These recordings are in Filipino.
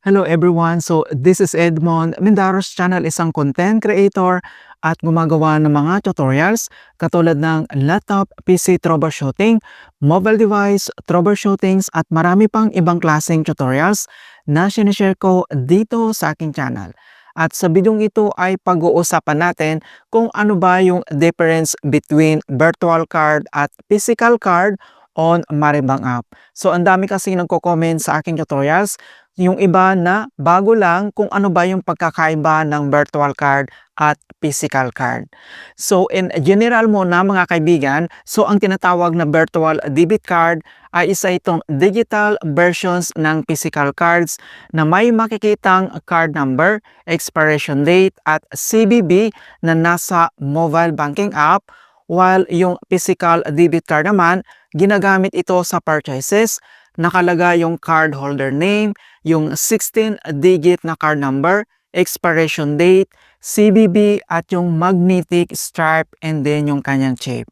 Hello everyone! So this is Edmond. Mindaros Channel, isang content creator at gumagawa ng mga tutorials katulad ng laptop, PC troubleshooting, mobile device troubleshootings at marami pang ibang klaseng tutorials na sinishare ko dito sa aking channel. At sa bidyong ito ay pag-uusapan natin kung ano ba yung difference between virtual card at physical card on Maribang app. So ang dami kasi nagko-comment sa aking tutorials, yung iba na bago lang kung ano ba yung pagkakaiba ng virtual card at physical card. So in general muna mga kaibigan, so ang tinatawag na virtual debit card ay isa itong digital versions ng physical cards na may makikitang card number, expiration date at CVV na nasa mobile banking app, while yung physical debit card naman, ginagamit ito sa purchases, nakalagay yung card holder name, yung 16-digit na card number, expiration date, CVV at yung magnetic stripe and then yung kanyang chip.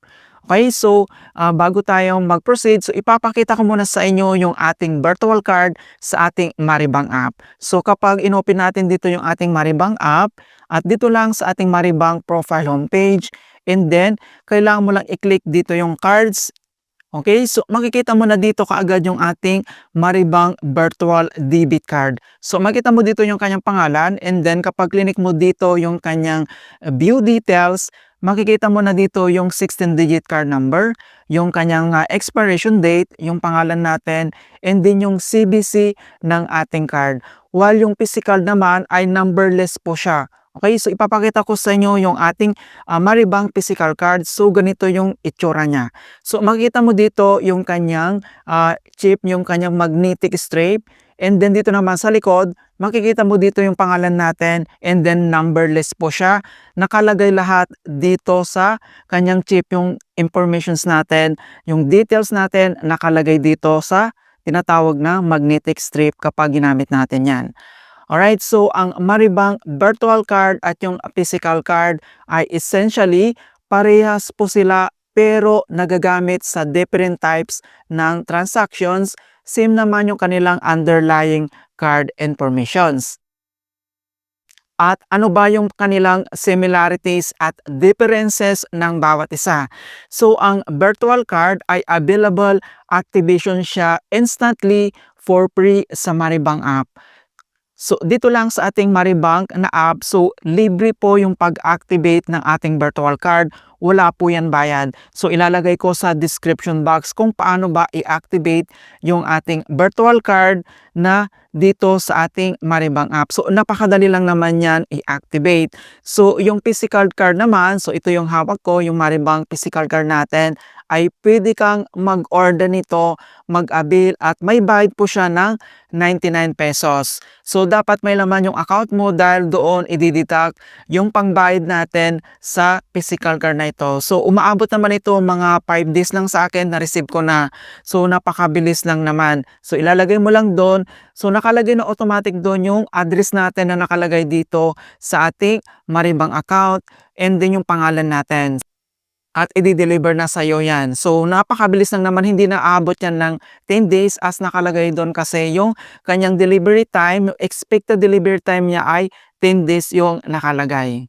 Okay, so bago tayo mag-proceed, so ipapakita ko muna sa inyo yung ating virtual card sa ating Maribang app. So kapag inopen natin dito yung ating Maribang app, at dito lang sa ating Maribang profile homepage, and then kailangan mo lang i-click dito yung cards. Okay, so makikita mo na dito kaagad yung ating Maribang virtual debit card. So makita mo dito yung kanyang pangalan, and then kapag click mo dito yung kanyang view details, makikita mo na dito yung 16-digit card number, yung kanyang expiration date, yung pangalan natin, and then yung CVC ng ating card. While yung physical naman ay numberless po siya. Okay, so ipapakita ko sa inyo yung ating Maribang physical card. So ganito yung itsura niya. So makikita mo dito yung kanyang chip, yung kanyang magnetic stripe. And then dito naman sa likod, makikita mo dito yung pangalan natin, and then numberless po siya. Nakalagay lahat dito sa kanyang chip, yung informations natin, yung details natin, nakalagay dito sa tinatawag na magnetic strip kapag ginamit natin yan. Alright, so ang Maribang virtual card at yung physical card ay essentially parehas po sila pero nagagamit sa different types ng transactions. Same naman yung kanilang underlying card informations. At ano ba yung kanilang similarities at differences ng bawat isa? So ang virtual card ay available activation siya instantly for free sa Maribang app. So dito lang sa ating Maribang na app, so libre po yung pag-activate ng ating virtual card. Wala po yan bayad. So ilalagay ko sa description box kung paano ba i-activate yung ating virtual card na dito sa ating Maribang app. So napakadali lang naman yan i-activate. So yung physical card naman, so ito yung hawak ko, yung Maribang physical card natin, ay pwede kang mag-order nito, mag-avail at may bayad po siya ng 99 pesos. So dapat may laman yung account mo dahil doon i-deduct yung pangbayad natin sa physical card na ito. So umaabot naman ito mga 5 days lang sa akin, na-receive ko na. So napakabilis lang naman. So ilalagay mo lang doon. So nakalagay na automatic doon yung address natin na nakalagay dito sa ating Maribang account, and then yung pangalan natin. At i-deliver na sa'yo yan. So napakabilis lang naman, hindi na aabot yan ng 10 days as nakalagay doon kasi yung kanyang delivery time, yung expected delivery time niya ay 10 days yung nakalagay.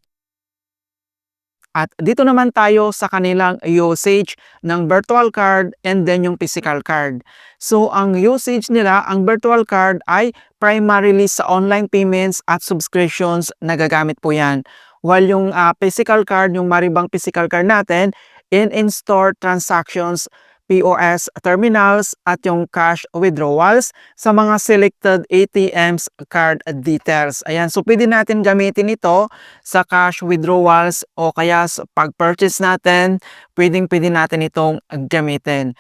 At dito naman tayo sa kanilang usage ng virtual card and then yung physical card. So ang usage nila, ang virtual card ay primarily sa online payments at subscriptions nagagamit po yan. While yung physical card, yung Maribang physical card natin, in-store transactions, POS terminals at yung cash withdrawals sa mga selected ATMs card details. Ayan, so pwede natin gamitin ito sa cash withdrawals o kaya sa pag-purchase natin, pwede natin itong gamitin.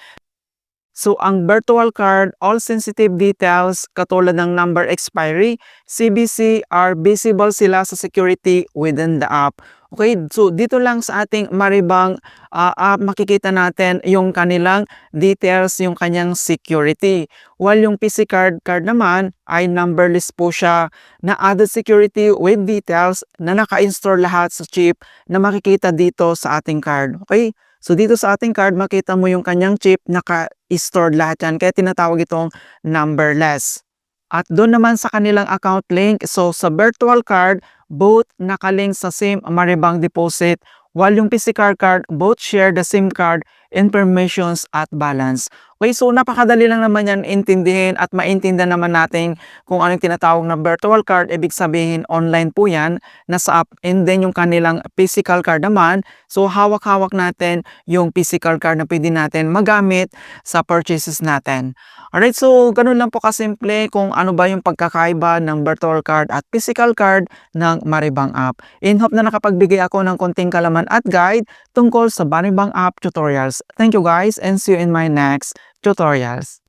So ang virtual card, all sensitive details katulad ng number expiry, CVC are visible sila sa security within the app. Okay, so dito lang sa ating Maribang app makikita natin yung kanilang details, yung kanyang security. While yung PC card naman ay numberless po siya na added security with details na naka-install lahat sa chip na makikita dito sa ating card. Okay? So dito sa ating card, makita mo yung kanyang chip, naka-stored lahat yan. Kaya tinatawag itong numberless. At doon naman sa kanilang account link, so sa virtual card, both nakalink sa same Maribang deposit, while yung physical card, both share the same card, informations at balance. Okay, so napakadali lang naman yan intindihin at maintindihan naman natin kung ano yung tinatawag na virtual card. Ibig sabihin, online po yan, nasa app, and then yung kanilang physical card naman, so hawak-hawak natin yung physical card na pwede natin magamit sa purchases natin. Alright, so ganun lang po kasimple kung ano ba yung pagkakaiba ng virtual card at physical card ng Maribang app. In hope na nakapagbigay ako ng konting kalaman at guide tungkol sa Maribang app tutorials. Thank you guys and see you in my next tutorials.